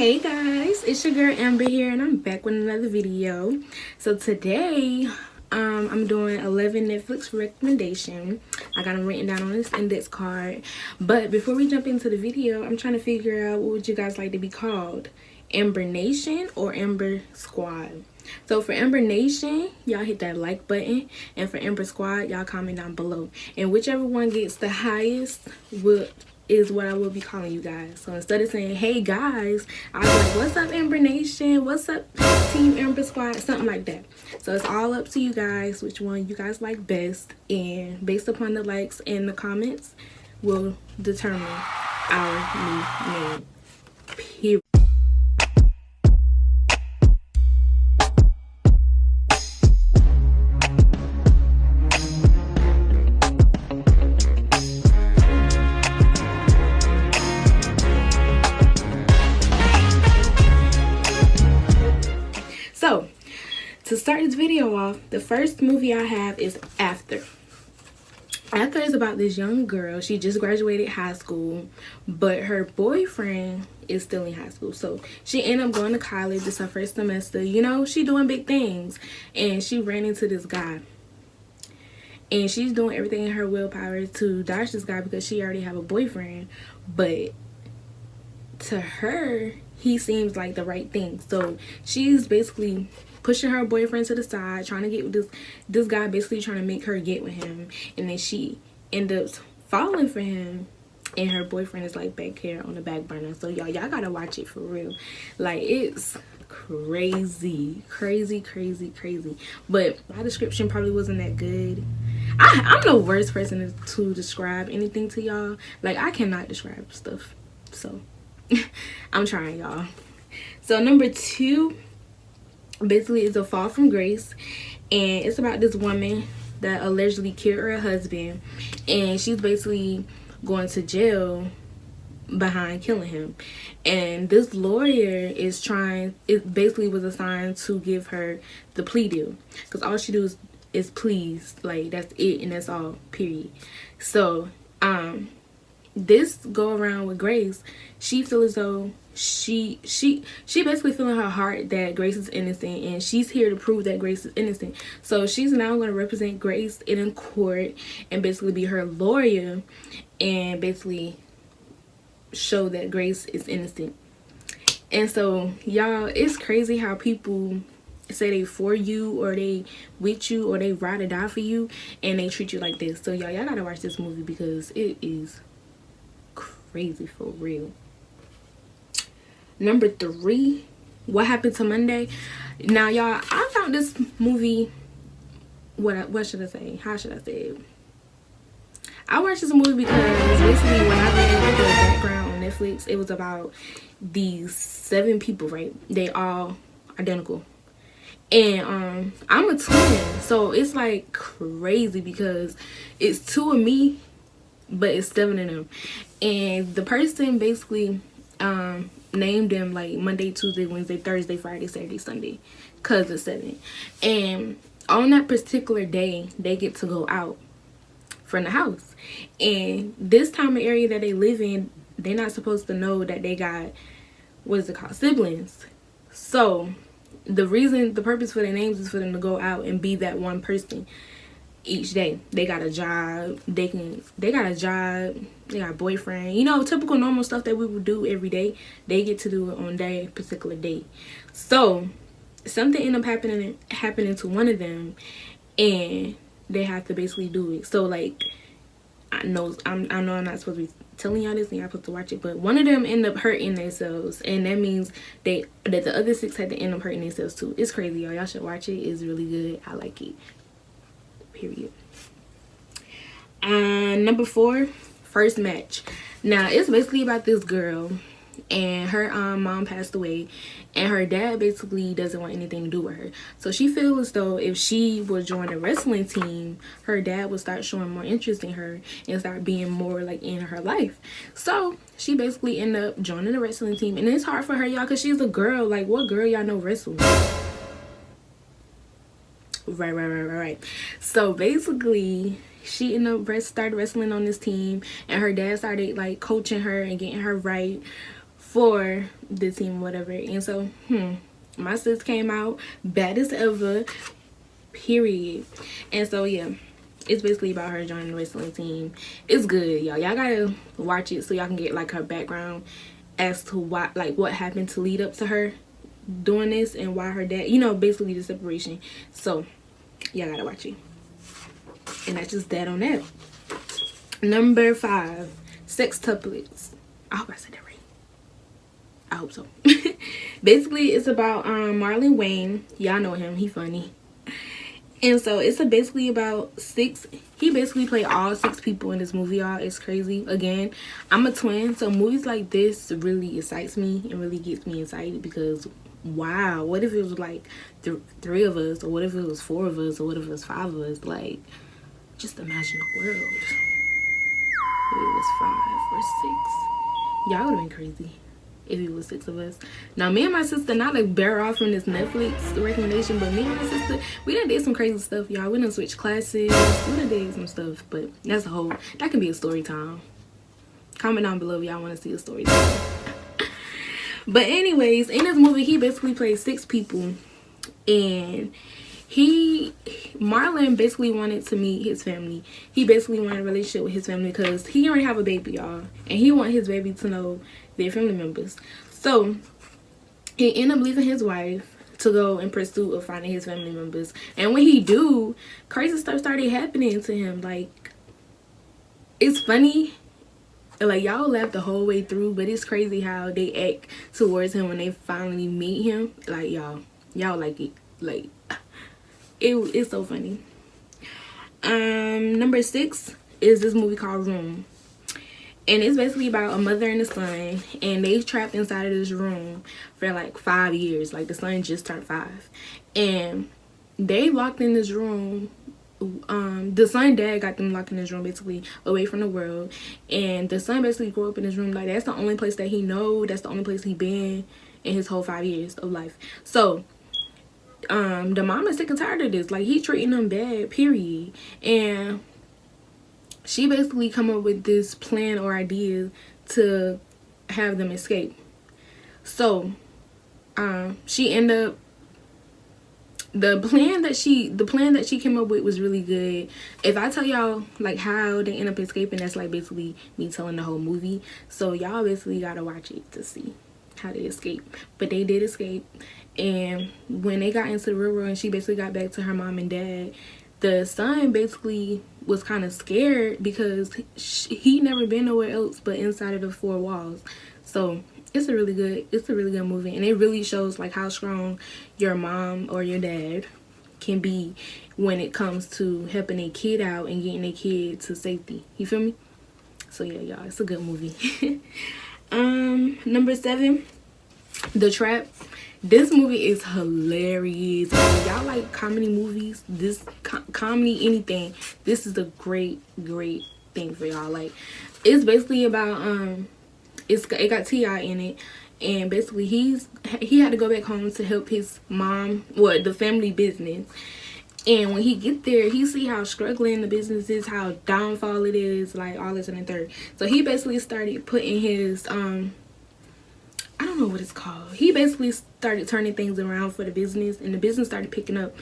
Hey guys, it's your girl Amber here and I'm back with another video. So today I'm doing 11 Netflix recommendation. I got them written down on this index card. But before we jump into the video, I'm trying to figure out what would you guys like to be called, Amber Nation or Amber Squad. So for Amber Nation, y'all hit that like button, and for Amber Squad, y'all comment down below, and whichever one gets the highest is what I will be calling you guys. So instead of saying hey guys, I'll be like, what's up Amber Nation, what's up Team Amber Squad, something like that. So it's all up to you guys which one you guys like best, and based upon the likes and the comments will determine our new name, period. So, to start this video off, the first movie I have is After. After is about this young girl. She just graduated high school, but her boyfriend is still in high school. So, she ended up going to college. It's her first semester. You know, she doing big things. And she ran into this guy. And she's doing everything in her willpower to dodge this guy because she already have a boyfriend. But to her, he seems like the right thing. So she's basically pushing her boyfriend to the side, trying to get with this guy, basically trying to make her get with him. And then she ends up falling for him, and her boyfriend is like back here on the back burner. So y'all gotta watch it for real. Like, it's crazy. But my description probably wasn't that good. I'm the worst person to describe anything to y'all. Like, I cannot describe stuff. So I'm trying, y'all. So number 2 basically is A Fall from Grace, and it's about this woman that allegedly killed her husband, and she's basically going to jail behind killing him. And this lawyer it basically was assigned to give her the plea deal, because all she does is please, like, that's it and that's all, period. So this go around with Grace, she feels as though she basically feeling her heart that Grace is innocent, and she's here to prove that Grace is innocent. So she's now going to represent Grace in court and basically be her lawyer and basically show that Grace is innocent. And so y'all, it's crazy how people say they for you or they with you or they ride or die for you, and they treat you like this. So y'all gotta watch this movie because it is crazy for real. Number 3, What Happened to Monday. Now y'all, I found this movie, what should I say, how should I say it, I watched this movie because basically when I read the background on Netflix, it was about these 7 people, right? They all identical. And I'm a twin, so it's like crazy because it's 2 of me, but it's 7 of them. And the person basically named them like Monday, Tuesday, Wednesday, Thursday, Friday, Saturday, Sunday, because it's 7. And on that particular day, they get to go out from the house. And this time of area that they live in, they're not supposed to know that they got, what is it called, siblings. So the purpose for their names is for them to go out and be that one person each day. They got a job, they got a boyfriend, you know, typical normal stuff that we would do every day. They get to do it on that particular day. So something ended up happening to one of them, and they have to basically do it. So like, I know I'm not supposed to be telling y'all this and y'all supposed to watch it, but one of them end up hurting themselves, and that means that the other 6 had to end up hurting themselves too. It's crazy, y'all should watch it. It's really good. I like it, period. Number 4, First Match. Now it's basically about this girl, and her mom passed away, and her dad basically doesn't want anything to do with her. So she feels as though if she would join a wrestling team, her dad would start showing more interest in her and start being more like in her life. So she basically ended up joining the wrestling team, and it's hard for her, y'all, because she's a girl. Like, what girl y'all know wrestle? Right. So basically, she ended up started wrestling on this team, and her dad started like coaching her and getting her right for the team, whatever. And so, my sis came out bad as ever, period. And so, yeah, it's basically about her joining the wrestling team. It's good, y'all. Y'all gotta watch it so y'all can get like her background as to why, like, what happened to lead up to her doing this and why her dad, basically the separation. So y'all gotta watch it. And that's just that on that. Number 5, sextuplets. I hope I said that right. I hope so. Basically, it's about Marlon Wayne. Y'all know him. He funny. And so it's basically about 6. He basically played all 6 people in this movie, y'all. It's crazy. Again, I'm a twin, so movies like this really excites me and really gets me excited because, wow, what if it was like 3 of us, or what if it was 4 of us, or what if it was 5 of us? Like, just imagine the world. If it was 5 or 6, y'all would have been crazy if it was 6 of us. Now, me and my sister, not like bear off from this Netflix recommendation, but me and my sister, we done did some crazy stuff, y'all. We done switched classes, we done did some stuff, but that can be a story time. Comment down below if y'all want to see a story time. But anyways, in this movie, he basically plays 6 people, and Marlon basically wanted to meet his family. He basically wanted a relationship with his family because he already have a baby, y'all, and he want his baby to know their family members. So he ended up leaving his wife to go in pursuit of finding his family members. And when he do, crazy stuff started happening to him. Like, it's funny, like, y'all laugh the whole way through, but it's crazy how they act towards him when they finally meet him. Like, y'all like it. Like, it's so funny. Number 6 is this movie called Room. And it's basically about a mother and a son, and they trapped inside of this room for like 5 years. Like, the son just turned 5, and they locked in this room. The son dad got them locked in this room, basically away from the world, and the son basically grew up in this room. Like, that's the only place that he know. That's the only place he been in his whole 5 years of life. So the mom is sick and tired of this. Like, he treating them bad, period. And she basically come up with this plan or idea to have them escape. So she end up, the plan that she came up with was really good. If I tell y'all like how they end up escaping, that's like basically me telling the whole movie. So y'all basically gotta watch it to see how they escape. But they did escape, and when they got into the real world and she basically got back to her mom and dad, the son basically was kind of scared because he never been nowhere else but inside of the 4 walls. So it's a really good movie, and it really shows like how strong your mom or your dad can be when it comes to helping a kid out and getting a kid to safety. You feel me? So yeah, y'all, it's a good movie. Number 7, The Trap. This movie is hilarious. Y'all like comedy movies, this comedy, anything, this is a great thing for y'all. Like, it's basically about it got T.I. in it, and basically he had to go back home to help his mom, the family business. And when he get there, he see how struggling the business is, how downfall it is, like all this and the third. So he basically started putting his I don't know what it's called. He basically started turning things around for the business, and the business started picking up.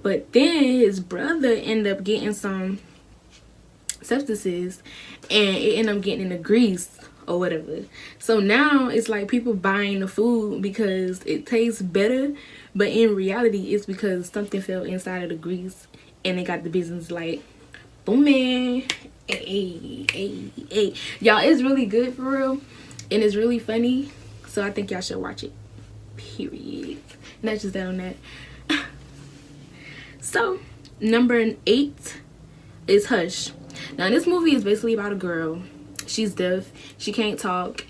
But then his brother ended up getting some substances, and it ended up getting into grease or whatever. So now it's like people buying the food because it tastes better, but in reality it's because something fell inside of the grease, and they got the business like booming. Hey. Y'all, it's really good for real, and it's really funny. So I think y'all should watch it, period. And that's just that on that. So number 8 is Hush. Now this movie is basically about a girl. She's deaf, she can't talk,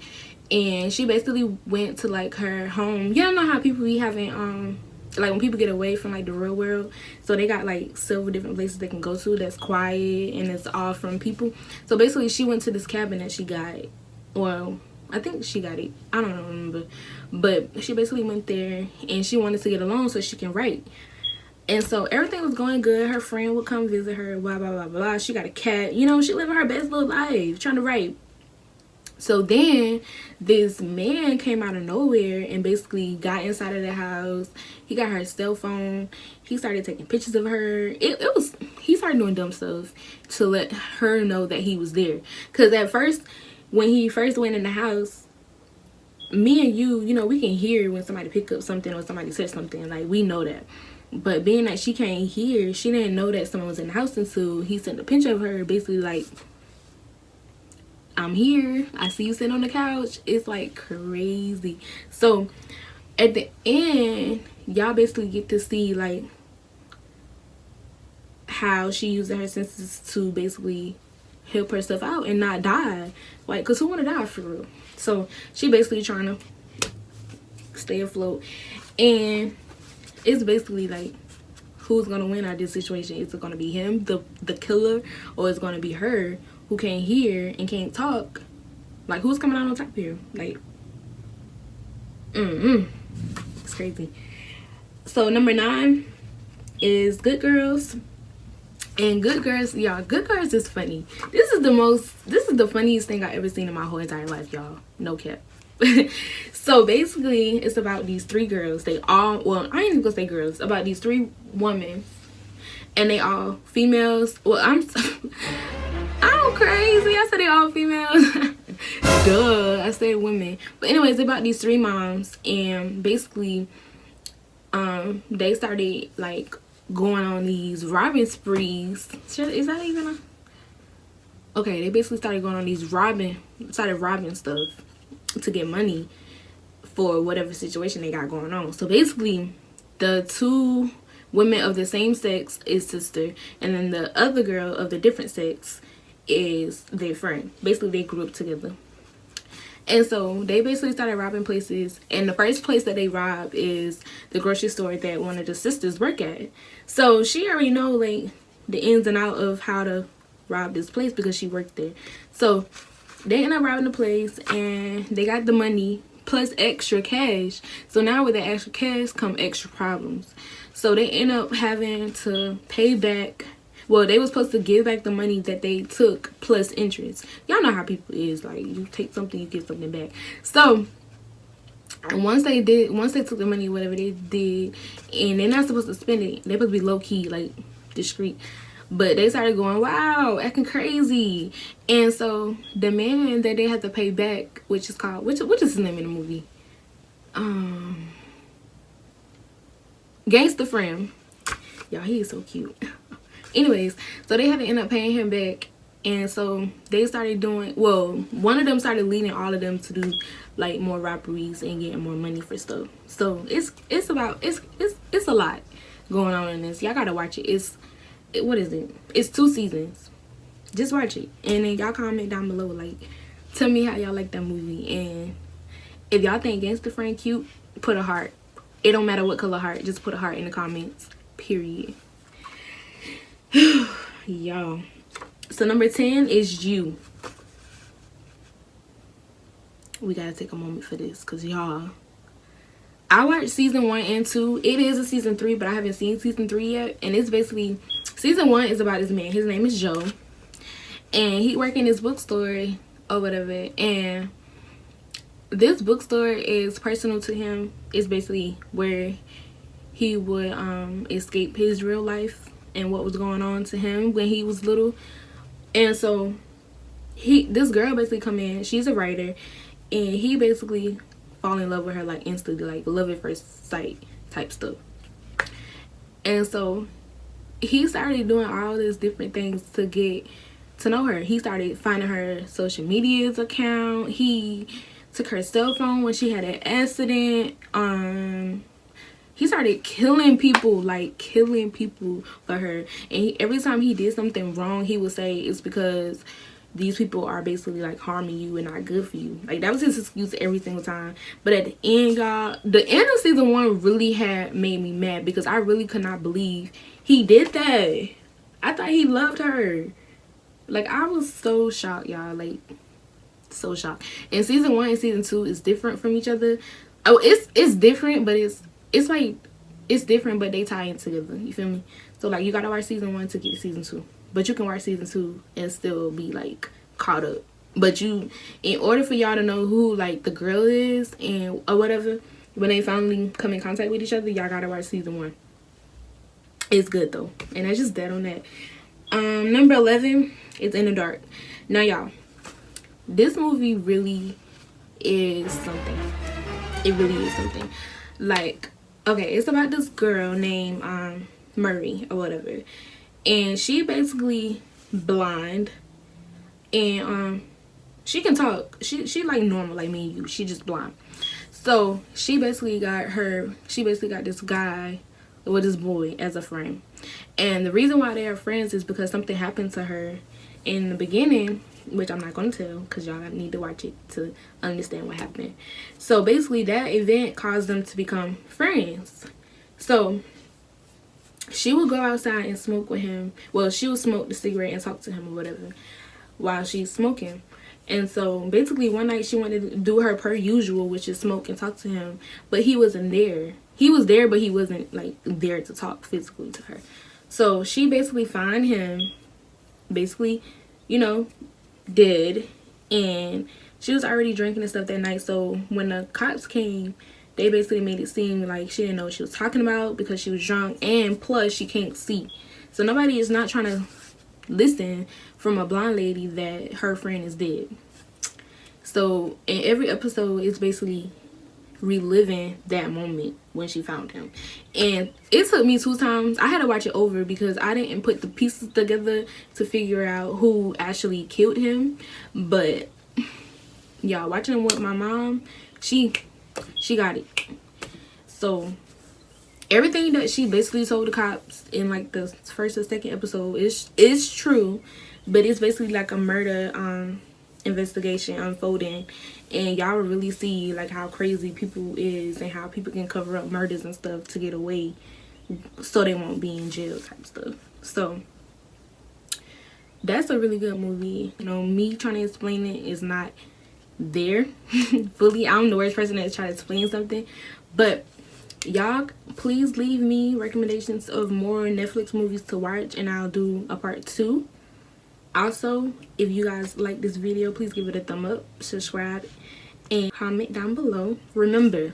and she basically went to like her home. You don't know how people be having like when people get away from like the real world, so they got like several different places they can go to that's quiet and it's all from people. So basically she went to this cabin that she got, well, I think she got it, I don't remember, but she basically went there and she wanted to get alone so she can write. And so everything was going good. Her friend would come visit her, blah blah blah blah. She got a cat, you know, she living her best little life trying to write. So then this man came out of nowhere and basically got inside of the house. He got her cell phone. He started taking pictures of her. He started doing dumb stuff to let her know that he was there. Because at first, when he first went in the house, me and you know, we can hear when somebody pick up something or somebody said something. Like, we know that. But being that she can't hear, she didn't know that someone was in the house until he sent a picture of her, basically like, I'm here. I see you sitting on the couch. It's like crazy. So at the end, y'all basically get to see like how she using her senses to basically help herself out and not die. Like, cause who wanna die for real? So she basically trying to stay afloat, and it's basically like, who's gonna win out of this situation? Is it gonna be him, the killer, or is it gonna be her, who can't hear and can't talk? Like, who's coming out on top here? Like, it's crazy. So number 9 is Good Girls. And Good Girls, y'all, Good Girls is funny. This is the funniest thing I ever seen in my whole entire life, y'all. No cap. So basically, it's about these 3 girls. They all, well, I ain't even gonna say girls. About these 3 women, and they all females. Well, I'm crazy. I said they all females. Duh, I said women. But anyways, about these 3 moms, and basically, they started like going on these robbing sprees. Is that even a? Okay, they basically started going on these robbing stuff to get money for whatever situation they got going on. So basically, the 2 women of the same sex is sister, and then the other girl of the different sex is their friend. Basically, they grew up together. And so they basically started robbing places, and the first place that they rob is the grocery store that one of the sisters work at. So she already know like the ins and out of how to rob this place because she worked there. So they end up robbing the place, and they got the money plus extra cash. So now with the extra cash come extra problems. So they end up having to pay back. Well, they were supposed to give back the money that they took plus interest. Y'all know how people is. Like, you take something, you get something back. So once they took the money, whatever they did, and they're not supposed to spend it. They're supposed to be low key, like discreet. But they started going, wow, acting crazy. And so the man that they had to pay back, which is called, which is his name in the movie? Gangsta Friend. Y'all, he is so cute. Anyways, so they had to end up paying him back. And so they started doing, well, one of them started leading all of them to do like more robberies and getting more money for stuff. So it's a lot going on in this. Y'all gotta watch it. What is it? It's 2 seasons. Just watch it, and then y'all comment down below, like, tell me how y'all like that movie. And if y'all think Gangsta Friend cute, put a heart. It don't matter what color heart, just put a heart in the comments, period. Y'all, so number 10 is You. We gotta take a moment for this, because y'all, I watched season 1 and 2. It is a season 3, but I haven't seen season 3 yet. And it's basically, season 1 is about this man. His name is Joe, and he work in this bookstore or whatever. And this bookstore is personal to him. It's basically where he would escape his real life and what was going on to him when he was little. And so this girl basically come in. She's a writer, and he basically fall in love with her like instantly, like love at first sight type stuff. And so he started doing all these different things to get to know her. He started finding her social media's account. He took her cell phone when she had an accident. He started killing people, like killing people for her. And every time he did something wrong, he would say it's because these people are basically like harming you and not good for you. Like, that was his excuse every single time. But at the end, y'all, the end of season 1 really had made me mad, because I really could not believe he did that. I thought he loved her. Like, I was so shocked, y'all. Like, so shocked. And season 1 and season 2 is different from each other. Oh, it's different, but it's like, it's different, but they tie in together. You feel me? So like, you gotta watch season 1 to get to season 2. But you can watch season 2 and still be like caught up. But you, in order for y'all to know who like the girl is and or whatever, when they finally come in contact with each other, y'all gotta watch season 1. It's good though, and that's just that on that. Number 11 is In the Dark. Now y'all, this movie really is something. It really is something. Like, okay, it's about this girl named Murray or whatever, and she basically blind, and she can talk. She like normal like me and you. She just blind. So she basically got this guy with this boy as a friend, and the reason why they are friends is because something happened to her in the beginning, which I'm not going to tell because y'all need to watch it to understand what happened. So basically that event caused them to become friends. So she would go outside and smoke with him. Well, she would smoke the cigarette and talk to him or whatever while she's smoking. And so basically one night she wanted to do her per usual, which is smoke and talk to him, but he wasn't there. He was there, but he wasn't like there to talk physically to her. So she basically found him, basically, you know, dead, and she was already drinking and stuff that night. So when the cops came, they basically made it seem like she didn't know what she was talking about because she was drunk, and plus she can't see. So nobody is not trying to listen from a blind lady that her friend is dead. So in every episode, it's basically reliving that moment when she found him. And it took me 2 times. I had to watch it over because I didn't put the pieces together to figure out who actually killed him. But y'all, watching it with my mom, she got it. So everything that she basically told the cops in like the first or second episode is true, but it's basically like a murder investigation unfolding, and y'all will really see like how crazy people is and how people can cover up murders and stuff to get away so they won't be in jail type stuff. So that's a really good movie. You know, me trying to explain it is not there fully. I'm the worst person that's trying to explain something, but y'all please leave me recommendations of more Netflix movies to watch, and I'll do a part 2. Also, if you guys like this video, please give it a thumb up, subscribe, and comment down below. Remember,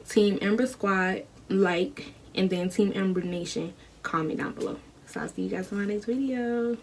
Team Amber Squad, like, and then Team Amber Nation, comment down below. So I'll see you guys in my next video.